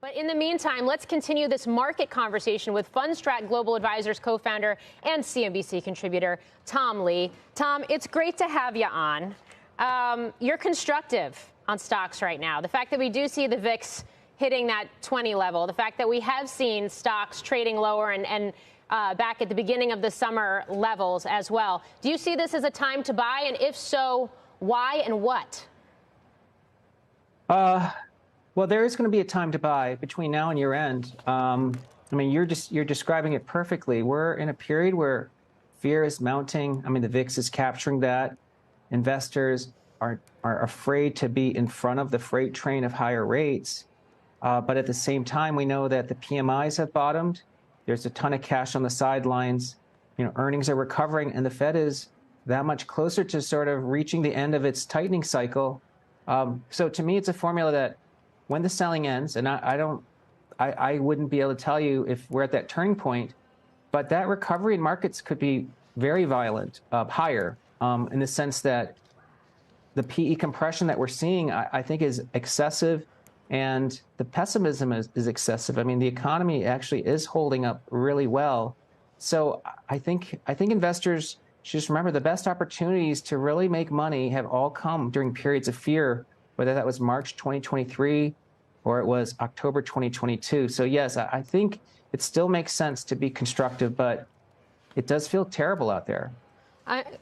But in the meantime, let's continue this market conversation with Fundstrat Global Advisors co-founder and CNBC contributor, Tom Lee. Tom, it's great to have you on. You're constructive on stocks right now. The fact that we do see the VIX hitting that 20 level, the fact that we have seen stocks trading lower and back at the beginning of the summer levels as well. Do you see this as a time to buy? And if so, why and what? Well, there is going to be a time to buy between now and year end. I mean, you're describing it perfectly. We're in a period where fear is mounting. I mean, the VIX is capturing that. Investors are afraid to be in front of the freight train of higher rates. But at the same time, we know that the PMIs have bottomed. There's a ton of cash on the sidelines. You know, earnings are recovering, and the Fed is that much closer to sort of reaching the end of its tightening cycle. So to me, it's a formula that when the selling ends, and I wouldn't be able to tell you if we're at that turning point, but that recovery in markets could be very violent, higher, in the sense that the PE compression that we're seeing, I think, is excessive, and the pessimism is excessive. I mean, the economy actually is holding up really well. So I think investors should just remember the best opportunities to really make money have all come during periods of fear, whether that was March 2023 or it was October 2022. So yes, I think it still makes sense to be constructive, but it does feel terrible out there.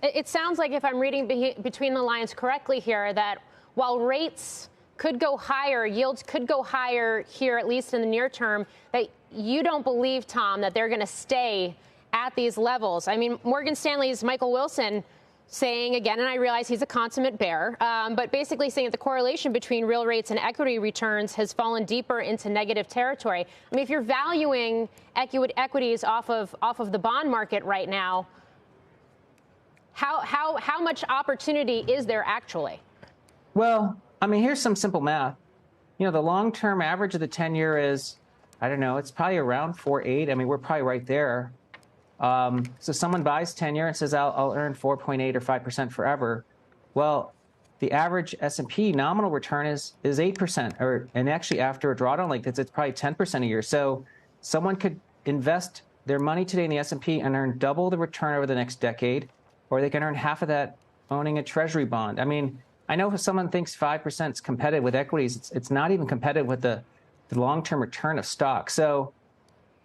It sounds like, if I'm reading between the lines correctly here, that while rates could go higher, yields could go higher here, at least in the near term, that you don't believe, Tom, that they're going to stay at these levels. I mean, Morgan Stanley's Michael Wilson saying again, and I realize he's a consummate bear, but basically saying that the correlation between real rates and equity returns has fallen deeper into negative territory. I mean, if you're valuing equities off of the bond market right now, how much opportunity is there actually? Well, I mean, here's some simple math. You know, the long-term average of the 10-year is, I don't know, it's probably around 4.8. I mean, we're probably right there. So someone buys 10-year and says, I'll earn 4.8 or 5% forever. Well, the average S&P nominal return is 8%, and actually after a drawdown like this, it's probably 10% a year. So someone could invest their money today in the S&P and earn double the return over the next decade, or they can earn half of that owning a treasury bond. I mean, I know if someone thinks 5% is competitive with equities, it's not even competitive with the long-term return of stock. So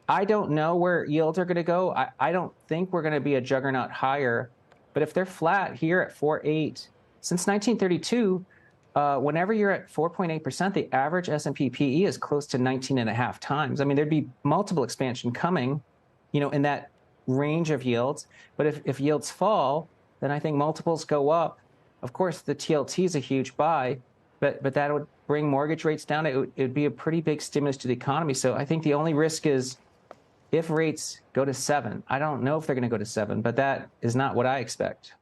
I don't know where yields are going to go. I don't think we're going to be a juggernaut higher. But if they're flat here at 4.8, since 1932, whenever you're at 4.8%, the average S&P PE is close to 19.5 times. I mean, there'd be multiple expansion coming, you know, in that range of yields. But if yields fall, then I think multiples go up. Of course, the TLT is a huge buy, but that would bring mortgage rates down. It would be a pretty big stimulus to the economy. So I think the only risk is if rates go to 7. I don't know if they're going to go to 7, but that is not what I expect.